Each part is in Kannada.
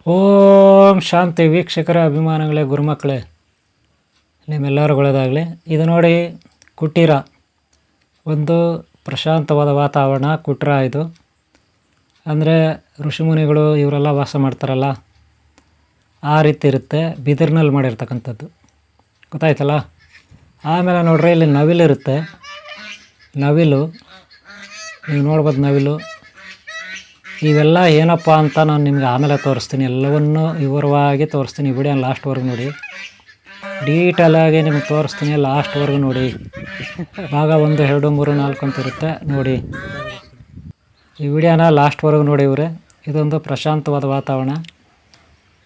ಓಂ ಶಾಂತಿ ವೀಕ್ಷಕರ ಅಭಿಮಾನಗಳೇ, ಗುರುಮಕ್ಕಳೇ, ನಿಮ್ಮೆಲ್ಲರೂ ಒಳ್ಳೆಯದಾಗಲಿ. ಇದು ನೋಡಿ ಕುಟೀರ, ಒಂದು ಪ್ರಶಾಂತವಾದ ವಾತಾವರಣ ಕುಟೀರ. ಇದು ಅಂದರೆ ಋಷಿಮುನಿಗಳು ಇವರೆಲ್ಲ ವಾಸ ಮಾಡ್ತಾರಲ್ಲ, ಆ ರೀತಿ ಇರುತ್ತೆ. ಬಿದಿರಿನಲ್ಲಿ ಮಾಡಿರ್ತಕ್ಕಂಥದ್ದು, ಗೊತ್ತಾಯ್ತಲ್ಲ. ಆಮೇಲೆ ನೋಡ್ರಿ, ಇಲ್ಲಿ ನವಿಲಿರುತ್ತೆ. ನವಿಲು ನೀವು ನೋಡ್ಬೋದು. ನವಿಲು ಇವೆಲ್ಲ ಏನಪ್ಪ ಅಂತ ನಾನು ನಿಮ್ಗೆ ಆಮೇಲೆ ತೋರಿಸ್ತೀನಿ. ಎಲ್ಲವನ್ನೂ ವಿವರವಾಗಿ ತೋರಿಸ್ತೀನಿ. ವಿಡಿಯೋ ಲಾಸ್ಟ್ವರೆಗೂ ನೋಡಿ, ಡೀಟೇಲಾಗಿ ನಿಮಗೆ ತೋರಿಸ್ತೀನಿ. ಲಾಸ್ಟ್ವರೆಗೂ ನೋಡಿ. ಭಾಗ 1, 2, 3, 4 ಅಂತ ಇರುತ್ತೆ ನೋಡಿ. ಈ ವಿಡಿಯೋನ ಲಾಸ್ಟ್ವರೆಗೂ ನೋಡಿ ಇವರೇ. ಇದೊಂದು ಪ್ರಶಾಂತವಾದ ವಾತಾವರಣ.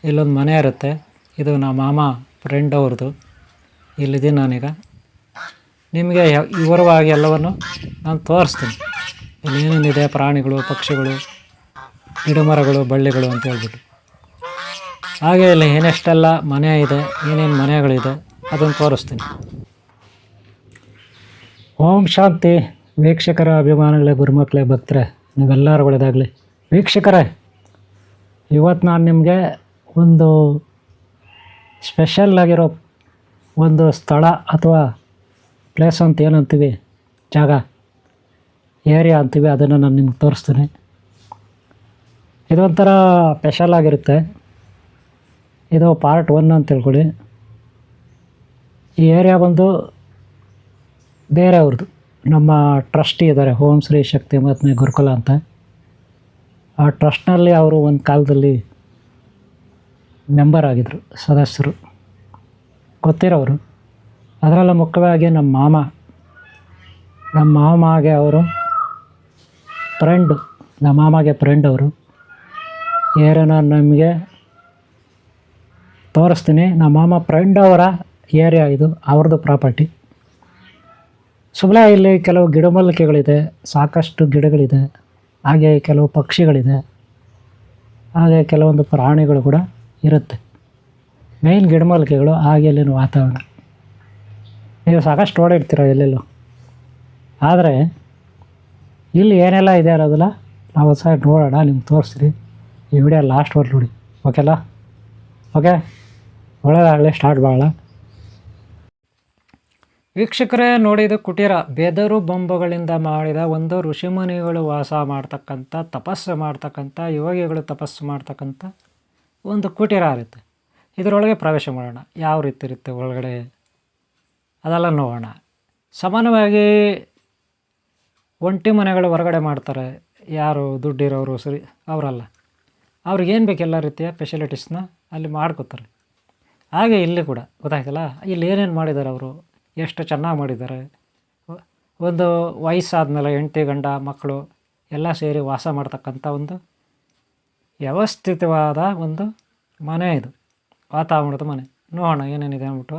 ಇಲ್ಲೊಂದು ಮನೆ ಇರುತ್ತೆ. ಇದು ನಮ್ಮ ಮಾಮ ಫ್ರೆಂಡ್ ಅವ್ರದ್ದು. ಇಲ್ಲಿದ್ದೀನಿ ನಾನೀಗ. ನಿಮಗೆ ವಿವರವಾಗಿ ಎಲ್ಲವನ್ನು ನಾನು ತೋರಿಸ್ತೀನಿ. ಇಲ್ಲಿ ಏನೇನಿದೆ, ಪ್ರಾಣಿಗಳು, ಪಕ್ಷಿಗಳು, ಗಿಡಮರಗಳು, ಬಳ್ಳಿಗಳು ಅಂತ ಹೇಳ್ಬಿಟ್ಟು. ಹಾಗೆ ಇಲ್ಲಿ ಏನೆಷ್ಟೆಲ್ಲ ಮನೆ ಇದೆ, ಏನೇನು ಮನೆಗಳಿದೆ ಅದನ್ನು ತೋರಿಸ್ತೀನಿ. ಓಂ ಶಾಂತಿ ವೀಕ್ಷಕರ ಅಭಿಮಾನಗಳೇ, ಗುರುಮಕ್ಕಳೇ, ಭಕ್ತರೇ, ನೀವೆಲ್ಲರೂ ಒಳ್ಳೆಯದಾಗಲಿ. ವೀಕ್ಷಕರೇ, ಇವತ್ತು ನಾನು ನಿಮಗೆ ಒಂದು ಸ್ಪೆಷಲ್ ಆಗಿರೋ ಒಂದು ಸ್ಥಳ ಅಥವಾ ಪ್ಲೇಸ್ ಅಂತ ಏನಂತೀವಿ, ಜಾಗ, ಏರಿಯಾ ಅಂತೀವಿ, ಅದನ್ನು ನಾನು ನಿಮ್ಗೆ ತೋರಿಸ್ತೀನಿ. ಇದೊಂಥರ ಸ್ಪೆಷಲ್ ಆಗಿರುತ್ತೆ. ಇದು ಪಾರ್ಟ್ 1 ಅಂತ ತಿಳ್ಕೊಳ್ಳಿ. ಈ ಏರಿಯಾ ಬಂದು ಬೇರೆಯವ್ರದ್ದು. ನಮ್ಮ ಟ್ರಸ್ಟಿ ಇದ್ದಾರೆ, ಓಂ ಶ್ರೀ ಶಕ್ತಿ ಮಹಾತ್ಮೆ ಗುರುಕುಲ ಅಂತ. ಆ ಟ್ರಸ್ಟ್ನಲ್ಲಿ ಅವರು ಒಂದು ಕಾಲದಲ್ಲಿ ಮೆಂಬರ್ ಆಗಿದ್ದರು, ಸದಸ್ಯರು, ಗೊತ್ತಿರೋರು. ಅದರಲ್ಲ ಮುಖ್ಯವಾಗಿ ನಮ್ಮ ಮಾಮಗೆ ಅವರು ಫ್ರೆಂಡು. ನಮ್ಮ ಮಾಮಗೆ ಫ್ರೆಂಡ್ ಅವರು. ಏರಿಯಾನ ನಮಗೆ ತೋರಿಸ್ತೀನಿ. ನಮ್ಮ ಮಾಮ ಫ್ರೆಂಡ್ ಅವರ ಏರಿಯಾ ಇದು, ಅವ್ರದ್ದು ಪ್ರಾಪರ್ಟಿ. ಸುಮ್ಮನೆ ಇಲ್ಲಿ ಕೆಲವು ಗಿಡಮೂಲಿಕೆಗಳಿದೆ, ಸಾಕಷ್ಟು ಗಿಡಗಳಿದೆ, ಹಾಗೆ ಕೆಲವು ಪಕ್ಷಿಗಳಿದೆ, ಹಾಗೆ ಕೆಲವೊಂದು ಪ್ರಾಣಿಗಳು ಕೂಡ ಇರುತ್ತೆ. ಮೇಯ್ನ್ ಗಿಡಮೂಲಿಕೆಗಳು. ಹಾಗೆ ಇಲ್ಲಿನ ವಾತಾವರಣ ನೀವು ಸಾಕಷ್ಟು ಓಡಿರ್ತೀರ ಎಲ್ಲೆಲ್ಲೋ. ಆದರೆ ಇಲ್ಲಿ ಏನೆಲ್ಲ ಇದೆ ಅನ್ನೋದಲ್ಲ ನಾವು ಸಹ ನೋಡೋಣ, ನಿಮ್ಗೆ ತೋರಿಸ್ತೀರಿ. ಈ ವಿಡಿಯೋ ಲಾಸ್ಟ್ವರೆಗೂ ನೋಡಿ, ಓಕೆಲ್ಲ. ಓಕೆ, ಒಳ್ಳೆಯದಾಗಲಿ. ಸ್ಟಾರ್ಟ್ ಮಾಡೋಣ. ವೀಕ್ಷಕರೇ ನೋಡಿ, ಇದು ಕುಟೀರ. ಬೆದರು ಬೊಂಬುಗಳಿಂದ ಮಾಡಿದ ಒಂದು ಋಷಿಮುನಿಗಳು ವಾಸ ಮಾಡ್ತಕ್ಕಂಥ, ತಪಸ್ಸು ಮಾಡ್ತಕ್ಕಂಥ, ಯೋಗಿಗಳು ತಪಸ್ಸು ಮಾಡ್ತಕ್ಕಂಥ ಒಂದು ಕುಟೀರ ಇರುತ್ತೆ. ಇದರೊಳಗೆ ಪ್ರವೇಶ ಮಾಡೋಣ. ಯಾವ ರೀತಿ ಇರುತ್ತೆ ಒಳಗಡೆ ಅದೆಲ್ಲ ನೋಡೋಣ. ಸಾಮಾನ್ಯವಾಗಿ ಒಂಟಿ ಮನೆಗಳು ಹೊರಗಡೆ ಮಾಡ್ತಾರೆ. ಯಾರು ದುಡ್ಡಿರೋರು ಸರಿ ಅವರಲ್ಲ, ಅವ್ರಿಗೇನು ಬೇಕು ಎಲ್ಲ ರೀತಿಯ ಫೆಸಿಲಿಟೀಸ್ನ ಅಲ್ಲಿ ಮಾಡ್ಕೋತಾರೆ. ಹಾಗೆ ಇಲ್ಲಿ ಕೂಡ ಗೊತ್ತಾಯ್ತಲ್ಲ, ಇಲ್ಲಿ ಏನೇನು ಮಾಡಿದ್ದಾರೆ ಅವರು, ಎಷ್ಟು ಚೆನ್ನಾಗಿ ಮಾಡಿದ್ದಾರೆ. ಒಂದು ವಯಸ್ಸಾದ್ಮೇಲೆ ಹೆಂಡತಿ ಗಂಡ ಮಕ್ಕಳು ಎಲ್ಲ ಸೇರಿ ವಾಸ ಮಾಡ್ತಕ್ಕಂಥ ಒಂದು ವ್ಯವಸ್ಥಿತವಾದ ಒಂದು ಮನೆ ಇದು, ವಾತಾವರಣದ ಮನೆ. ನೋಡೋಣ ಏನೇನಿದೆ ಅಂದ್ಬಿಟ್ಟು.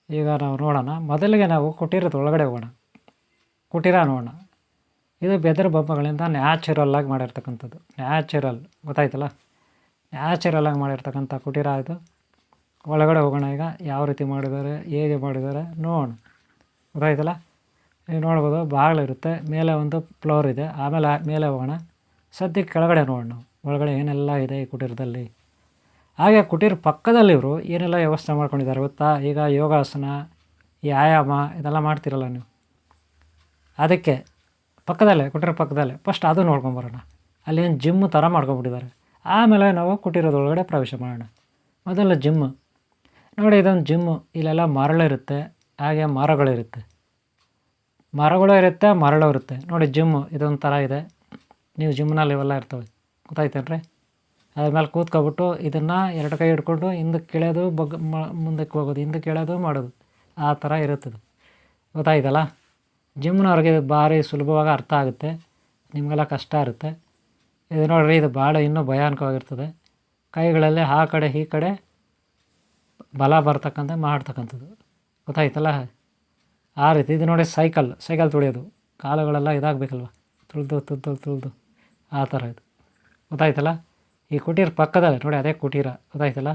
ಈಗ ನಾವು ನೋಡೋಣ. ಮೊದಲಿಗೆ ನಾವು ಕುಟೀರದ ಒಳಗಡೆ ಹೋಗೋಣ. ಕುಟೀರ ನೋಡೋಣ. ಇದು ಬೆದರ ಬೊಂಬೆಗಳಿಂದ ನ್ಯಾಚುರಲ್ಲಾಗಿ ಮಾಡಿರ್ತಕ್ಕಂಥದ್ದು. ನ್ಯಾಚುರಲ್, ಗೊತ್ತಾಯ್ತಲ್ಲ, ನ್ಯಾಚುರಲ್ಲಾಗಿ ಮಾಡಿರ್ತಕ್ಕಂಥ ಕುಟೀರ ಇದು. ಒಳಗಡೆ ಹೋಗೋಣ. ಈಗ ಯಾವ ರೀತಿ ಮಾಡಿದ್ದಾರೆ, ಹೇಗೆ ಮಾಡಿದ್ದಾರೆ ನೋಡೋಣ, ಗೊತ್ತಾಯ್ತಲ್ಲ. ನೀವು ನೋಡ್ಬೋದು, ಬಾಗಿಲಿರುತ್ತೆ, ಮೇಲೆ ಒಂದು ಫ್ಲೋರ್ ಇದೆ. ಆಮೇಲೆ ಮೇಲೆ ಹೋಗೋಣ. ಸದ್ಯಕ್ಕೆ ಕೆಳಗಡೆ ನೋಡೋಣ ನಾವು, ಒಳಗಡೆ ಏನೆಲ್ಲ ಇದೆ ಈ ಕುಟೀರದಲ್ಲಿ. ಹಾಗೆ ಕುಟೀರ ಪಕ್ಕದಲ್ಲಿ ಇವರು ಏನೆಲ್ಲ ವ್ಯವಸ್ಥೆ ಮಾಡ್ಕೊಂಡಿದ್ದಾರೆ ಗೊತ್ತಾ. ಈಗ ಯೋಗಾಸನ, ವ್ಯಾಯಾಮ ಇದೆಲ್ಲ ಮಾಡ್ತಿರಲ್ಲ ನೀವು, ಅದಕ್ಕೆ ಪಕ್ಕದಲ್ಲೇ, ಕುಟೀರ ಪಕ್ಕದಲ್ಲೇ ಫಸ್ಟ್ ಅದು ನೋಡ್ಕೊಂಬರೋಣ. ಅಲ್ಲೇನು ಜಿಮ್ ಥರ ಮಾಡ್ಕೊಂಬಿಟ್ಟಿದ್ದಾರೆ. ಆಮೇಲೆ ನಾವು ಕುಟೀರದೊಳಗಡೆ ಪ್ರವೇಶ ಮಾಡೋಣ. ಮೊದಲು ಜಿಮ್ಮು ನೋಡಿ. ಇದೊಂದು ಜಿಮ್ಮು. ಇಲ್ಲೆಲ್ಲ ಮರಳಿರುತ್ತೆ, ಹಾಗೆ ಮರಗಳಿರುತ್ತೆ, ಮರಗಳು ಇರುತ್ತೆ, ಮರಳು ಇರುತ್ತೆ ನೋಡಿ. ಜಿಮ್ಮು ಇದೊಂದು ಥರ ಇದೆ. ನೀವು ಜಿಮ್ನಲ್ಲಿ ಇವೆಲ್ಲ ಇರ್ತವೆ, ಗೊತ್ತಾಯ್ತೇನ್ರಿ. ಅದ್ರ ಮೇಲೆ ಕೂತ್ಕೊಬಿಟ್ಟು ಇದನ್ನು 2 ಕೈ ಹಿಡ್ಕೊಂಡು ಹಿಂದಕ್ಕೆ ಕೆಳೆಯೋದು, ಮುಂದಕ್ಕೆ ಹೋಗೋದು, ಹಿಂದಕ್ಕೆ ಕೆಳೆಯೋದು ಮಾಡೋದು, ಆ ಥರ ಇರುತ್ತದೆ, ಗೊತ್ತಾಯ್ತಲ್ಲ. ಜಿಮ್ನವ್ರಿಗೆ ಇದು ಭಾರಿ ಸುಲಭವಾಗಿ ಅರ್ಥ ಆಗುತ್ತೆ, ನಿಮಗೆಲ್ಲ ಕಷ್ಟ ಇರುತ್ತೆ. ಇದು ನೋಡಿರಿ, ಇದು ಭಾಳ ಇನ್ನೂ ಭಯಾನಕವಾಗಿರ್ತದೆ. ಕೈಗಳಲ್ಲಿ ಆ ಕಡೆ ಈ ಕಡೆ ಬಲ ಬರ್ತಕ್ಕಂಥ ಮಾಡ್ತಕ್ಕಂಥದ್ದು, ಗೊತ್ತಾಯ್ತಲ್ಲ. ಆ ರೀತಿ ಇದು ನೋಡಿ. ಸೈಕಲ್ ತುಳಿಯೋದು, ಕಾಲುಗಳೆಲ್ಲ ಇದಾಗಬೇಕಲ್ವ, ತುಳಿದು ಆ ಥರ ಇದು, ಗೊತ್ತಾಯ್ತಲ್ಲ. ಈ ಕುಟೀರ ಪಕ್ಕದಲ್ಲೇ ನೋಡಿ, ಅದೇ ಕುಟೀರ, ಗೊತ್ತಾಯ್ತಲ್ಲ,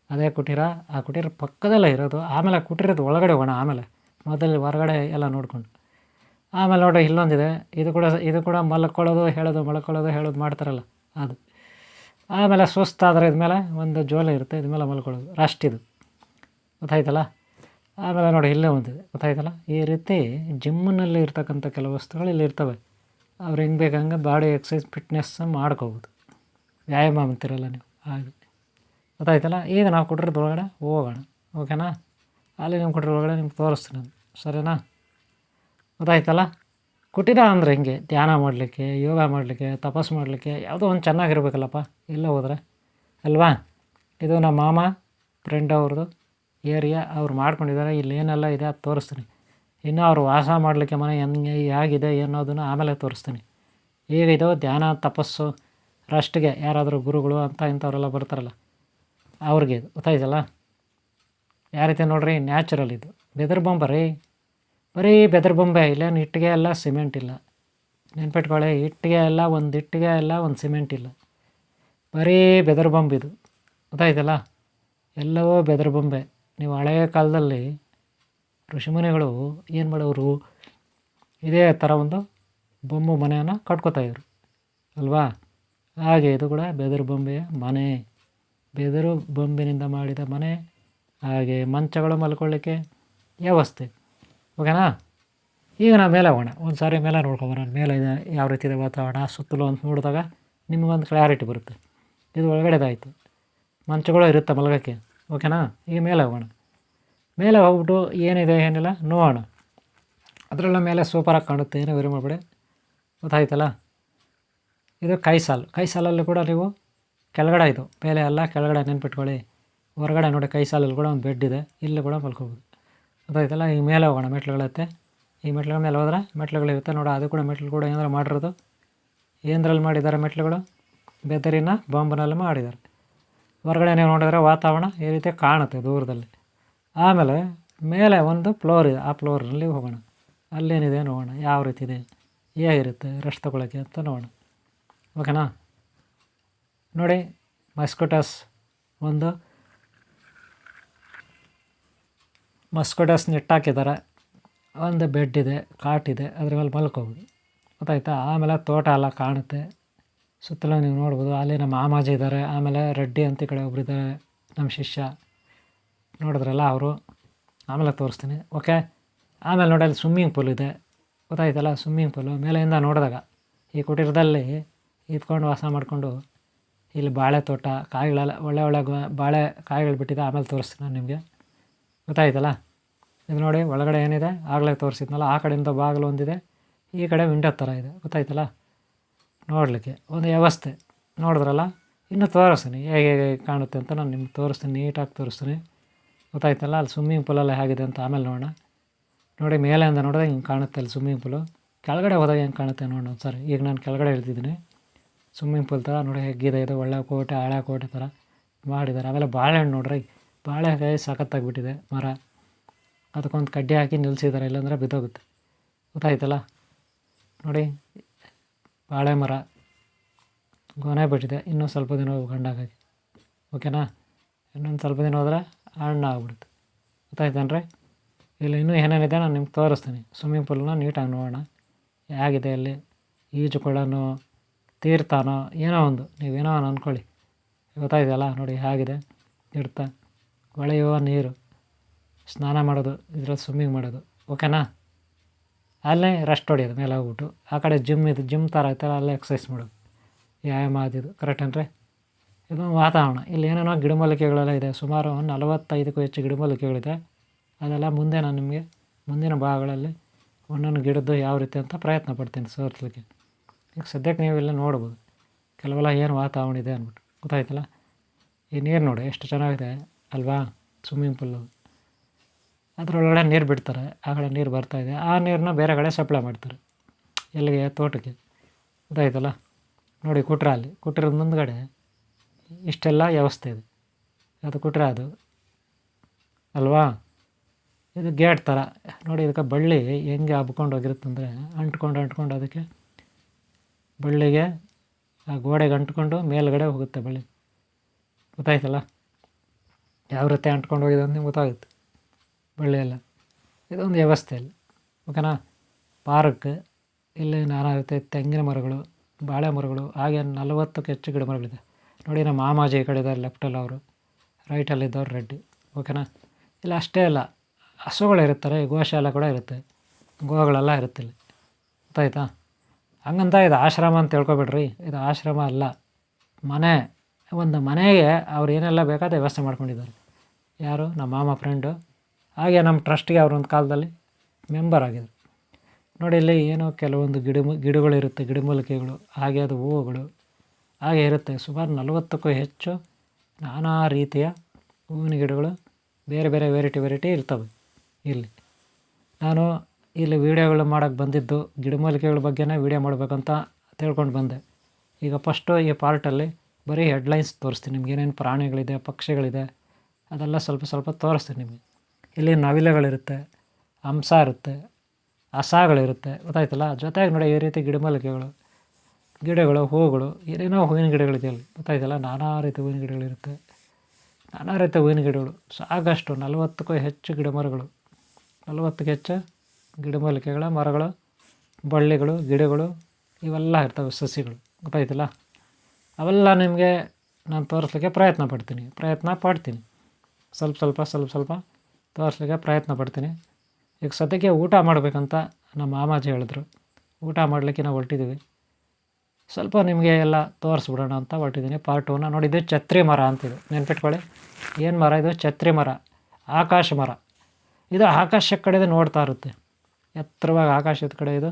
ಅದೇ ಕುಟೀರ. ಆ ಕುಟೀರ ಪಕ್ಕದಲ್ಲೇ ಇರೋದು. ಆಮೇಲೆ ಕುಟೀರದ ಒಳಗಡೆ ಹೋಗೋಣ. ಆಮೇಲೆ ಮೊದಲು ಹೊರಗಡೆ ಎಲ್ಲ ನೋಡಿಕೊಂಡು ಆಮೇಲೆ ನೋಡಿ, ಇಲ್ಲೊಂದಿದೆ. ಇದು ಕೂಡ ಮಲ್ಕೊಳ್ಳೋದು ಹೇಳೋದು, ಮಲ್ಕೊಳ್ಳೋದು ಹೇಳೋದು ಮಾಡ್ತಾರಲ್ಲ ಅದು, ಆಮೇಲೆ ಸುಸ್ತಾದ್ರೆ ಇದ್ಮೇಲೆ ಒಂದು ಜೋಲ ಇರುತ್ತೆ, ಇದ್ಮೇಲೆ ಮಲ್ಕೊಳ್ಳೋದು ರಸ್ಟ್ ಇದು, ಗೊತ್ತಾಯ್ತಲ್ಲ. ಆಮೇಲೆ ನೋಡಿ ಇಲ್ಲೇ ಒಂದಿದೆ, ಗೊತ್ತಾಯ್ತಲ್ಲ. ಈ ರೀತಿ ಜಿಮ್ಮಿನಲ್ಲಿ ಇರ್ತಕ್ಕಂಥ ಕೆಲವು ವಸ್ತುಗಳು ಇಲ್ಲಿ ಇರ್ತವೆ. ಅವ್ರು ಹೆಂಗೆ ಬೇಕಂಗೆ ಬಾಡಿ ಎಕ್ಸಸೈಸ್ ಫಿಟ್ನೆಸ್ ಮಾಡ್ಕೋಬೋದು, ವ್ಯಾಯಾಮ ಅಂತಿರಲ್ಲ ನೀವು ಹಾಗೆ, ಗೊತ್ತಾಯ್ತಲ್ಲ. ಈಗ ನಾವು ಕೊಟ್ಟಿರೋದ್ರೊಳಗಡೆ ಹೋಗೋಣ, ಓಕೆನಾ. ಅಲ್ಲಿ ನೀವು ಕೊಟ್ಟಿರೋದ್ರೊಳಗಡೆ ನಿಮ್ಗೆ ತೋರಿಸ್ತೀನಿ ನಾನು, ಸರಿನಾ. ಗೊತ್ತಾಯ್ತಲ್ಲ. ಕುಟೀರ ಅಂದರೆ ಹಿಂಗೆ ಧ್ಯಾನ ಮಾಡಲಿಕ್ಕೆ, ಯೋಗ ಮಾಡಲಿಕ್ಕೆ, ತಪಸ್ಸು ಮಾಡಲಿಕ್ಕೆ ಯಾವುದೋ ಒಂದು ಚೆನ್ನಾಗಿರ್ಬೇಕಲ್ಲಪ್ಪ ಎಲ್ಲ ಹೋದರೆ ಅಲ್ವಾ. ಇದು ನಮ್ಮ ಮಾಮ ಫ್ರೆಂಡ್ ಅವ್ರದ್ದು ಏರಿಯಾ, ಅವ್ರು ಮಾಡ್ಕೊಂಡಿದ್ದಾರೆ. ಇಲ್ಲಿ ಏನೆಲ್ಲ ಇದೆ ಅದು ತೋರಿಸ್ತೀನಿ. ಇನ್ನು ಅವ್ರು ವಾಸ ಮಾಡಲಿಕ್ಕೆ ಮನೆ ಹೆಂಗೆ ಹೇಗಿದೆ ಅನ್ನೋದನ್ನು ಆಮೇಲೆ ತೋರಿಸ್ತೀನಿ. ಈಗ ಇದು ಧ್ಯಾನ ತಪಸ್ಸು ರಸ್ಟ್ಗೆ ಯಾರಾದರೂ ಗುರುಗಳು ಅಂತ ಇಂಥವರೆಲ್ಲ ಬರ್ತಾರಲ್ಲ ಅವ್ರಿಗೆ ಇದು, ಗೊತ್ತಾಯ್ತಲ್ಲ. ಯಾವ ರೀತಿ ನೋಡ್ರಿ, ನ್ಯಾಚುರಲ್ ಇದು. ಬೆದರ್ ಬೊಂಬ ರೀ, ಬರೀ ಬೆದರ್ ಬೊಂಬೆ. ಇಲ್ಲೇನು ಇಟ್ಟಿಗೆ ಎಲ್ಲ ಸಿಮೆಂಟ್ ಇಲ್ಲ, ನೆನ್ಪಿಟ್ಕೊಳ್ಳಿ. ಇಟ್ಟಿಗೆ ಎಲ್ಲ ಒಂದು ಸಿಮೆಂಟ್ ಇಲ್ಲ, ಬರೀ ಬೆದರ್ ಬೊಂಬಿದು, ಗೊತ್ತಾಯ್ತಲ್ಲ. ಎಲ್ಲವೂ ಬೆದರ್ ಬೊಂಬೆ. ನೀವು ಹಳೆಯ ಕಾಲದಲ್ಲಿ ಋಷಿಮುನಿಗಳು ಏನು ಮಾಡೋರು, ಇದೇ ಥರ ಒಂದು ಬೊಂಬು ಮನೆಯನ್ನು ಕಟ್ಕೋತಾಯಿದ್ರು ಅಲ್ವಾ. ಹಾಗೆ ಇದು ಕೂಡ ಬೆದರು ಬೊಂಬೆಯ ಮನೆ, ಬೆದರು ಬೊಂಬಿನಿಂದ ಮಾಡಿದ ಮನೆ. ಹಾಗೆ ಮಂಚಗಳು ಮಲ್ಕೊಳ್ಳಿಕ್ಕೆ ವ್ಯವಸ್ಥೆ, ಓಕೆನಾ. ಈಗ ನಾವು ಮೇಲೆ ಹೋಗೋಣ, ಒಂದು ಸಾರಿ ಮೇಲೆ ನೋಡ್ಕೊಬರೋಣ. ಮೇಲೆ ಇದೆ ಯಾವ ರೀತಿ ಇದೆ ವಾತಾವರಣ ಸುತ್ತಲೂ ಅಂತ ನೋಡಿದಾಗ ನಿಮಗೊಂದು ಕ್ಲಾರಿಟಿ ಬರುತ್ತೆ. ಇದು ಒಳಗಡೆದಾಯಿತು, ಮಂಚಗಳು ಇರುತ್ತೆ ಮಲಗೋಕ್ಕೆ, ಓಕೆನಾ. ಈಗ ಮೇಲೆ ಹೋಗೋಣ. ಮೇಲೆ ಹೋಗ್ಬಿಟ್ಟು ಏನಿದೆ ಏನಿಲ್ಲ ನೋಡೋಣ. ಅದರಲ್ಲ ಮೇಲೆ ಸೂಪರಾಗಿ ಕಾಣುತ್ತೆ, ಏನೋ ವೆರಿ ಮಾಡಬೇಡಿ, ಗೊತ್ತಾಯ್ತಲ್ಲ. ಇದು ಕೈ ಸಾಲಲ್ಲಿ ಕೂಡ ನೀವು ಕೆಳಗಡೆ, ಇದು ಮೇಲೆ ಅಲ್ಲ ಕೆಳಗಡೆ ನೆನ್ಪಿಟ್ಕೊಳ್ಳಿ. ಹೊರಗಡೆ ನೋಡಿ ಕೈ ಸಾಲಲ್ಲಿ ಕೂಡ ಒಂದು ಬೆಡ್ ಇದೆ, ಇಲ್ಲಿ ಕೂಡ ಮಲ್ಕೋಬೋದು, ಗೊತ್ತಾಯ್ತಲ್ಲ. ಈಗ ಮೇಲೆ ಹೋಗೋಣ, ಮೆಟ್ಲುಗಳತ್ತೆ. ಈ ಮೆಟ್ಲುಗಳ ಮೇಲೆ ಹೋದ್ರೆ ಮೆಟ್ಲುಗಳಿರುತ್ತೆ ನೋಡಿ, ಅದು ಕೂಡ ಮೆಟ್ಲು ಕೂಡ ಏನಾರು ಮಾಡಿರೋದು. ಏನರಲ್ಲಿ ಮಾಡಿದ್ದಾರೆ ಮೆಟ್ಲುಗಳು, ಬೆದರಿನ ಬಾಂಬ್ನಲ್ಲಿ ಮಾಡಿದ್ದಾರೆ. ಹೊರಗಡೆ ನೀವು ನೋಡಿದ್ರೆ ವಾತಾವರಣ ಈ ರೀತಿ ಕಾಣುತ್ತೆ ದೂರದಲ್ಲಿ. ಆಮೇಲೆ ಮೇಲೆ ಒಂದು ಫ್ಲೋರ್ ಇದೆ, ಆ ಫ್ಲೋರ್ನಲ್ಲಿ ಹೋಗೋಣ. ಅಲ್ಲೇನಿದೆ ನೋಡೋಣ, ಯಾವ ರೀತಿ ಇದೆ, ಹೇಗಿರುತ್ತೆ ರೆಸ್ಟ್ ತೊಗೊಳಕ್ಕೆ ಅಂತ ನೋಡೋಣ, ಓಕೆನಾ. ನೋಡಿ ಮಸ್ಕೊಟಸ್ ನೆಟ್ಟಾಕಿದ್ದಾರೆ. ಒಂದು ಬೆಡ್ ಇದೆ, ಕಾಟ್ ಇದೆ, ಅದ್ರ ಮೇಲೆ ಮಲ್ಕೋಬೋದು, ಗೊತ್ತಾಯ್ತಾ. ಆಮೇಲೆ ತೋಟ ಎಲ್ಲ ಕಾಣುತ್ತೆ ಸುತ್ತಲೂ ನೀವು ನೋಡ್ಬೋದು. ಅಲ್ಲಿ ನಮ್ಮ ಮಾಮಾಜಿ ಇದ್ದಾರೆ, ಆಮೇಲೆ ರೆಡ್ಡಿ ಅಂತ ಈ ಕಡೆ ಒಬ್ರು ಇದ್ದಾರೆ, ನಮ್ಮ ಶಿಷ್ಯ ನೋಡಿದ್ರಲ್ಲ ಅವರು. ಆಮೇಲೆ ತೋರಿಸ್ತೀನಿ, ಓಕೆ. ಆಮೇಲೆ ನೋಡಿ ಅಲ್ಲಿ ಸ್ವಿಮ್ಮಿಂಗ್ ಪೂಲ್ ಇದೆ, ಗೊತ್ತಾಯ್ತಲ್ಲ. ಸ್ವಿಮ್ಮಿಂಗ್ ಪೂಲು ಮೇಲೆಯಿಂದ ನೋಡಿದಾಗ ಈ ಕುಟೀರದಲ್ಲಿ ಇದ್ಕೊಂಡು ವಾಸ ಮಾಡಿಕೊಂಡು ಇಲ್ಲಿ ಬಾಳೆ ತೋಟ, ಕಾಯಿಗಳೆಲ್ಲ ಒಳ್ಳೆ ಬಾಳೆ ಕಾಯಿಗಳು ಬಿಟ್ಟಿದೆ. ಆಮೇಲೆ ತೋರಿಸ್ತೀನಿ ನಾನು ನಿಮಗೆ, ಗೊತ್ತಾಯ್ತಲ್ಲ. ಇದು ನೋಡಿ ಒಳಗಡೆ ಏನಿದೆ ಆಗಲೇ ತೋರಿಸಿದ್ನಲ್ಲ, ಆ ಕಡೆಯಿಂದ ಬಾಗಿಲು ಒಂದಿದೆ, ಈ ಕಡೆ ವಿಂಡೋ ಥರ ಇದೆ, ಗೊತ್ತಾಯ್ತಲ್ಲ. ನೋಡಲಿಕ್ಕೆ ಒಂದು ವ್ಯವಸ್ಥೆ ನೋಡಿದ್ರಲ್ಲ. ಇನ್ನೂ ತೋರಿಸ್ತೀನಿ ಹೇಗೆ ಕಾಣುತ್ತೆ ಅಂತ ನಾನು ನಿಮ್ಗೆ ತೋರಿಸ್ತೀನಿ, ನೀಟಾಗಿ ತೋರಿಸ್ತೀನಿ, ಗೊತ್ತಾಯ್ತಲ್ಲ. ಅಲ್ಲಿ ಸ್ವಿಮ್ಮಿಂಗ್ ಪೂಲೆಲ್ಲ ಹೇಗಿದೆ ಅಂತ ಆಮೇಲೆ ನೋಡೋಣ. ನೋಡಿ ಮೇಲೆಯಿಂದ ನೋಡಿದಾಗ ಹಿಂಗೆ ಕಾಣುತ್ತೆ ಅಲ್ಲಿ ಸ್ವಿಮ್ಮಿಂಗ್ ಪೂಲು. ಕೆಳಗಡೆ ಹೋದಾಗ ಹೆಂಗೆ ಕಾಣುತ್ತೆ ನೋಡೋಣ ಒಂದು ಸಾರಿ. ಈಗ ನಾನು ಕೆಳಗಡೆ ಇಳ್ತಿದ್ದೀನಿ, ಸ್ವಿಮ್ಮಿಂಗ್ ಪೂಲ್ ಥರ ನೋಡಿ ಹೇಗಿದೆ. ಇದು ಒಳ್ಳೆ ಕೋಟೆ, ಹಳೆ ಕೋಟೆ ಥರ ಮಾಡಿದ್ದಾರೆ. ಆಮೇಲೆ ಬಾಳೆಹಣ್ಣು ನೋಡ್ರಿ, ಬಾಳೆಕಾಯಿ ಸಖತ್ತಾಗಿಬಿಟ್ಟಿದೆ ಮರ. ಅದಕ್ಕೊಂದು ಕಡ್ಡಿ ಹಾಕಿ ನಿಲ್ಲಿಸಿದ್ದಾರೆ, ಇಲ್ಲಾಂದರೆ ಬಿದ್ದೋಗುತ್ತೆ, ಗೊತ್ತಾಯ್ತಲ್ಲ. ನೋಡಿ ಬಾಳೆ ಮರ ಗೊನೆ ಬಿಟ್ಟಿದೆ, ಇನ್ನೂ ಸ್ವಲ್ಪ ದಿನ ಗಂಡಾಗಿ, ಓಕೆನಾ. ಇನ್ನೊಂದು ಸ್ವಲ್ಪ ದಿನ ಹೋದರೆ ಹಣ್ಣು ಆಗ್ಬಿಡುತ್ತೆ, ಗೊತ್ತಾಯ್ತೇನ್ರಿ. ಇಲ್ಲಿ ಇನ್ನೂ ಏನೇನಿದೆ ನಾನು ನಿಮ್ಗೆ ತೋರಿಸ್ತೀನಿ. ಸ್ವಿಮ್ಮಿಂಗ್ ಪೂಲ್ನ ನೀಟಾಗಿ ನೋಡೋಣ ಹೇಗಿದೆ. ಅಲ್ಲಿ ಈಜುಕೊಳನೋ ತೀರ್ಥನೋ ಏನೋ ಒಂದು ನೀವೇನೋ ಅಂದ್ಕೊಳ್ಳಿ, ಗೊತ್ತಾಯ್ತಲ್ಲ. ನೋಡಿ ಹೇಗಿದೆ, ತೀರ್ಥ, ಹೊಳೆಯುವ ನೀರು, ಸ್ನಾನ ಮಾಡೋದು, ಇದ್ರಲ್ಲಿ ಸ್ವಿಮ್ಮಿಂಗ್ ಮಾಡೋದು, ಓಕೆನಾ. ಅಲ್ಲೇ ರೆಸ್ಟ್ ಹೊಡಿಯೋದು ಮೇಲೆ ಹೋಗ್ಬಿಟ್ಟು. ಆ ಕಡೆ ಜಿಮ್ ಥರ ಐತಲ್ಲ, ಅಲ್ಲೇ ಎಕ್ಸಸೈಸ್ ಮಾಡೋದು, ವ್ಯಾಯಾಮ ಆದಿದ್ದು, ಕರೆಕ್ಟೇನ್ರಿ. ಇದು ವಾತಾವರಣ. ಇಲ್ಲಿ ಏನೇನೋ ಗಿಡಮೂಲಿಕೆಗಳೆಲ್ಲ ಇದೆ, ಸುಮಾರು 45ಕ್ಕೂ ಹೆಚ್ಚು ಗಿಡಮೂಲಿಕೆಗಳಿದೆ. ಅದೆಲ್ಲ ಮುಂದೆ ನಾನು ನಿಮಗೆ ಮುಂದಿನ ಭಾಗಗಳಲ್ಲಿ ಒಂದೊಂದು ಗಿಡದ್ದು ಯಾವ ರೀತಿ ಅಂತ ಪ್ರಯತ್ನ ಪಡ್ತೀನಿ ತೋರಿಸ್ಲಿಕ್ಕೆ. ಈಗ ಸದ್ಯಕ್ಕೆ ನೀವು ಇಲ್ಲ ನೋಡ್ಬೋದು ಕೆಲವೆಲ್ಲ ಏನು ವಾತಾವರಣ ಇದೆ ಅಂದ್ಬಿಟ್ಟು, ಗೊತ್ತಾಯ್ತಲ್ಲ. ಈ ನೀರು ನೋಡಿ ಎಷ್ಟು ಚೆನ್ನಾಗಿದೆ ಅಲ್ವಾ, ಸ್ವಿಮ್ಮಿಂಗ್ ಪೂಲು. ಅದರೊಳಗಡೆ ನೀರು ಬಿಡ್ತಾರೆ, ಆ ಕಡೆ ನೀರು ಬರ್ತಾಯಿದೆ. ಆ ನೀರನ್ನ ಬೇರೆ ಕಡೆ ಸಪ್ಲೈ ಮಾಡ್ತಾರೆ, ಎಲ್ಲಿಗೆ, ತೋಟಕ್ಕೆ, ಗೊತ್ತಾಯ್ತಲ್ಲ. ನೋಡಿ ಕುಟ್ರದ ಮುಂದ್ಗಡೆ ಇಷ್ಟೆಲ್ಲ ವ್ಯವಸ್ಥೆ ಇದೆ, ಅದು ಕುಟ್ರ ಅದು ಅಲ್ವಾ. ಇದು ಗೇಟ್ ಥರ ನೋಡಿ, ಇದಕ್ಕೆ ಬಳ್ಳಿ ಹೆಂಗೆ ಹಬ್ಕೊಂಡು ಹೋಗಿರುತ್ತಂದರೆ ಅಂಟ್ಕೊಂಡು ಅದಕ್ಕೆ ಬಳ್ಳಿಗೆ ಆ ಗೋಡೆಗೆ ಅಂಟ್ಕೊಂಡು ಮೇಲ್ಗಡೆ ಹೋಗುತ್ತೆ ಬಳ್ಳಿ, ಗೊತ್ತಾಯ್ತಲ್ಲ. ಯಾವ ರೀತಿ ಅಂಟ್ಕೊಂಡು ಹೋಗಿದೆ ಅಂತ ನಿಮ್ಗೆ ಗೊತ್ತಾಗುತ್ತೆ ಬಳ್ಳಿ ಎಲ್ಲ. ಇದೊಂದು ವ್ಯವಸ್ಥೆ ಇಲ್ಲಿ, ಓಕೆನಾ. ಪಾರ್ಕ್, ಇಲ್ಲಿ ನಾನಾ ರೀತಿ ತೆಂಗಿನ ಮರಗಳು, ಬಾಳೆ ಮರಗಳು, ಹಾಗೆ 40ಕ್ಕೂ ಹೆಚ್ಚು ಗಿಡ ಮರಗಳಿದೆ. ನೋಡಿ ನಮ್ಮ ಮಾಮಾಜಿ ಈ ಕಡೆ ಇದ್ದಾರೆ ಲೆಫ್ಟಲ್ಲಿ ಅವರು, ರೈಟಲ್ಲಿದ್ದವ್ರು ರೆಡ್ಡಿ. ಓಕೆನಾ? ಇಲ್ಲ ಅಷ್ಟೇ ಅಲ್ಲ, ಹಸುಗಳಿರುತ್ತಾರೆ, ಗೋಶಾಲೆ ಕೂಡ ಇರುತ್ತೆ, ಗೋಗಳೆಲ್ಲ ಇರುತ್ತೆ ಇಲ್ಲಿ. ಗೊತ್ತಾಯ್ತಾ? ಹಂಗಂತ ಇದು ಆಶ್ರಮ ಅಂತ ತಿಳ್ಕೊಬೇಡ್ರಿ, ಇದು ಆಶ್ರಮ ಅಲ್ಲ, ಮನೆ. ಒಂದು ಮನೆಗೆ ಅವ್ರು ಏನೆಲ್ಲ ಬೇಕಾದ ವ್ಯವಸ್ಥೆ ಮಾಡ್ಕೊಂಡಿದ್ದಾರೆ. ಯಾರು? ನಮ್ಮ ಮಾಮ ಫ್ರೆಂಡು. ಹಾಗೆ ನಮ್ಮ ಟ್ರಸ್ಟಿಗೆ ಅವ್ರೊಂದು ಕಾಲದಲ್ಲಿ ಮೆಂಬರ್ ಆಗಿದ್ರು. ನೋಡಿ ಇಲ್ಲಿ ಏನೋ ಕೆಲವೊಂದು ಗಿಡಗಳಿರುತ್ತೆ, ಗಿಡಮೂಲಿಕೆಗಳು, ಹಾಗೆ ಅದು ಹೂವುಗಳು ಹಾಗೆ ಇರುತ್ತೆ. ಸುಮಾರು 40ಕ್ಕೂ ಹೆಚ್ಚು ನಾನಾ ರೀತಿಯ ಹೂವಿನ ಗಿಡಗಳು ಬೇರೆ ಬೇರೆ ವೆರೈಟಿ ಇರ್ತವೆ ಇಲ್ಲಿ. ನಾನು ಇಲ್ಲಿ ವೀಡಿಯೋಗಳು ಮಾಡೋಕ್ಕೆ ಬಂದಿದ್ದು ಗಿಡಮೂಲಿಕೆಗಳ ಬಗ್ಗೆನೇ ವೀಡಿಯೋ ಮಾಡಬೇಕಂತ ತಿಳ್ಕೊಂಡು ಬಂದೆ. ಈಗ ಫಸ್ಟು ಈ ಪಾರ್ಟಲ್ಲಿ ಬರೀ ಹೆಡ್ಲೈನ್ಸ್ ತೋರಿಸ್ತೀನಿ, ನಿಮ್ಗೆ ಏನೇನು ಪ್ರಾಣಿಗಳಿದೆ, ಪಕ್ಷಿಗಳಿದೆ ಅದೆಲ್ಲ ಸ್ವಲ್ಪ ತೋರಿಸ್ತೀನಿ ನಿಮಗೆ. ಇಲ್ಲಿ ನವಿಲೆಗಳಿರುತ್ತೆ, ಹಂಸ ಇರುತ್ತೆ, ಹಸಗಳಿರುತ್ತೆ. ಗೊತ್ತಾಯ್ತಲ್ಲ? ಜೊತೆಗೆ ನೋಡಿ ಈ ರೀತಿ ಗಿಡಗಳು, ಹೂವುಗಳು, ಏನೇನೋ ಹೂವಿನ ಗಿಡಗಳಿದೆ ಅಲ್ಲಿ. ಗೊತ್ತಾಯ್ತಲ್ಲ? ನಾನಾ ರೀತಿ ಹೂವಿನ ಗಿಡಗಳಿರುತ್ತೆ, ನಾನಾ ರೀತಿ ಹೂವಿನ ಗಿಡಗಳು ಸಾಕಷ್ಟು. 40ಕ್ಕೂ ಹೆಚ್ಚು ಗಿಡಮರಗಳು, 40ಕ್ಕೂ ಹೆಚ್ಚು ಗಿಡಮೂಲಿಕೆಗಳ ಮರಗಳು, ಬಳ್ಳಿಗಳು, ಗಿಡಗಳು ಇವೆಲ್ಲ ಇರ್ತವೆ, ಸಸಿಗಳು. ಗೊತ್ತಾಯ್ತಲ್ಲ? ಅವೆಲ್ಲ ನಿಮಗೆ ನಾನು ತೋರಿಸ್ಲಿಕ್ಕೆ ಪ್ರಯತ್ನ ಪಡ್ತೀನಿ. ಸ್ವಲ್ಪ ತೋರಿಸ್ಲಿಕ್ಕೆ ಪ್ರಯತ್ನ ಪಡ್ತೀನಿ. ಈಗ ಸದ್ಯಕ್ಕೆ ಊಟ ಮಾಡಬೇಕಂತ ನಮ್ಮ ಮಾಮಾಜಿ ಹೇಳಿದ್ರು. ಊಟ ಮಾಡಲಿಕ್ಕೆ ನಾವು ಹೊರಟಿದ್ದೀವಿ. ಸ್ವಲ್ಪ ನಿಮಗೆ ಎಲ್ಲ ತೋರಿಸ್ಬಿಡೋಣ ಅಂತ ಹೊರಟಿದ್ದೀನಿ. ಪಾರ್ಟ್ 1 ನೋಡಿ. ಇದು ಛತ್ರಿ ಮರ ಅಂತಿದೆ, ನೆನ್ಪಿಟ್ಕೊಳ್ಳಿ. ಏನು ಮರ ಇದು? ಛತ್ರಿ ಮರ, ಆಕಾಶ ಮರ. ಇದು ಆಕಾಶದ ಕಡೆದು ನೋಡ್ತಾ ಇರುತ್ತೆ, ಎತ್ತರವಾಗಿ ಆಕಾಶದ ಕಡೆ ಇದು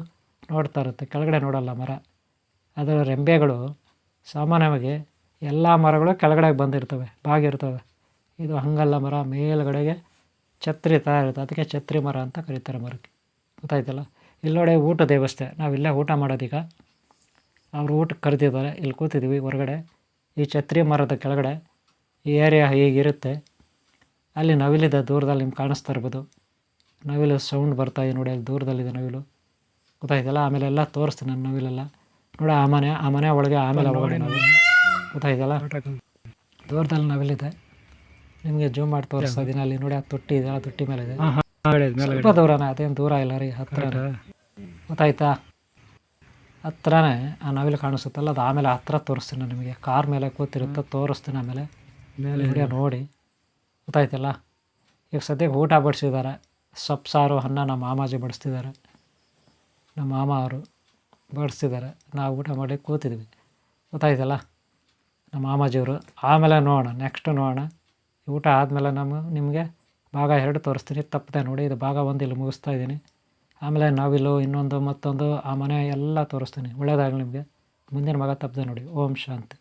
ನೋಡ್ತಾ ಇರುತ್ತೆ, ಕೆಳಗಡೆ ನೋಡಲ್ಲ ಮರ. ಅದರ ರೆಂಬೆಗಳು ಸಾಮಾನ್ಯವಾಗಿ ಎಲ್ಲ ಮರಗಳು ಕೆಳಗಡೆ ಬಾಗಿರ್ತವೆ. ಇದು ಹಂಗಲ್ಲ, ಮರ ಮೇಲ್ಗಡೆಗೆ ಛತ್ರಿ ಥರ ಇರುತ್ತೆ, ಅದಕ್ಕೆ ಛತ್ರಿ ಮರ ಅಂತ ಕರೀತಾರೆ ಮರಕ್ಕೆ. ಗೊತ್ತಾಯ್ತಲ್ಲ? ಇಲ್ಲಿ ನೋಡಿ ಊಟದ ವ್ಯವಸ್ಥೆ. ನಾವಿಲ್ಲೇ ಊಟ ಮಾಡೋದೀಗ. ಅವರು ಊಟಕ್ಕೆ ಕರೆದಿದ್ದಾರೆ, ಇಲ್ಲಿ ಕೂತಿದ್ದೀವಿ ಹೊರಗಡೆ. ಈ ಛತ್ರಿ ಮರದ ಕೆಳಗಡೆ ಈ ಏರಿಯಾ ಹೀಗಿರುತ್ತೆ. ಅಲ್ಲಿ ನವಿಲಿದೆ ದೂರದಲ್ಲಿ, ನಿಮ್ಗೆ ಕಾಣಿಸ್ತಾ ಇರ್ಬೋದು. ನವಿಲು ಸೌಂಡ್ ಬರ್ತಾಯಿದೆ ನೋಡಿ, ಅಲ್ಲಿ ದೂರದಲ್ಲಿದೆ ನವಿಲು. ಗೊತ್ತಾಯ್ತಲ್ಲ? ಆಮೇಲೆ ಎಲ್ಲ ತೋರಿಸ್ತೀನಿ ನಾನು ನವಿಲೆಲ್ಲ. ನೋಡಿ ಆ ಮನೆ ಒಳಗೆ ಆಮೇಲೆ ಹೋಗೋಣ ನಾವು. ಗೊತ್ತಾಯ್ತಲ್ಲ? ದೂರದಲ್ಲಿ ನವಿಲಿದೆ, ನಿಮಗೆ ಜೂಮ್ ಮಾಡಿ ತೋರಿಸ್ತಾ ಇದ್ದೀನಿ. ಅಲ್ಲಿ ನೋಡಿ ಆ ತೊಟ್ಟಿ ಇದೆ, ಆ ತೊಟ್ಟಿ ಮೇಲೆ ಇದೆ. ಸ್ವಲ್ಪ ದೂರನೇ, ಅದೇನು ದೂರ ಇಲ್ಲ ರೀ, ಹತ್ತಿರ. ಗೊತ್ತಾಯ್ತಾ? ಹತ್ರನೇ ಆ ನವಿಲು ಕಾಣಿಸುತ್ತಲ್ಲ, ಅದು ಆಮೇಲೆ ಹತ್ರ ತೋರಿಸ್ತೀನಿ ನಾನು ನಿಮಗೆ. ಕಾರ್ ಮೇಲೆ ಕೂತಿರುತ್ತೆ, ತೋರಿಸ್ತೀನಿ ಆಮೇಲೆ ವಿಡಿಯೋ ನೋಡಿ. ಗೊತ್ತಾಯ್ತಲ್ಲ? ಈಗ ಸದ್ಯಕ್ಕೆ ಊಟ ಬಡಿಸಿದ್ದಾರೆ, ಸೊಪ್ಪು ಸಾರು ಅನ್ನ ನಮ್ಮ ಮಾಮಾಜಿ ಬಡಿಸ್ತಿದ್ದಾರೆ. ನಮ್ಮ ಮಾಮ ಅವರು ಬಡಿಸ್ತಿದ್ದಾರೆ, ನಾವು ಊಟ ಮಾಡಿ ಕೂತಿದ್ವಿ. ಗೊತ್ತಾಯ್ತಲ್ಲ? ನಮ್ಮ ಮಾಮಾಜಿಯವರು. ಆಮೇಲೆ ನೋಡೋಣ, ನೆಕ್ಸ್ಟ್ ನೋಡೋಣ. ಊಟ ಆದಮೇಲೆ ನಿಮಗೆ ಭಾಗ 2 ತೋರಿಸ್ತೀನಿ, ತಪ್ಪದೆ ನೋಡಿ. ಇದು ಭಾಗ 1 ಇಲ್ಲಿ ಮುಗಿಸ್ತಾ ಇದ್ದೀನಿ. ಆಮೇಲೆ ನವಿಲು, ಇನ್ನೊಂದು ಮತ್ತೊಂದು, ಆ ಮನೆ ಎಲ್ಲ ತೋರಿಸ್ತೀನಿ. ಒಳ್ಳೆಯದಾಗಲಿ ನಿಮಗೆ. ಮುಂದಿನ ಭಾಗ ತಪ್ಪದೆ ನೋಡಿ. ಓಂ ಶಾಂತಿ.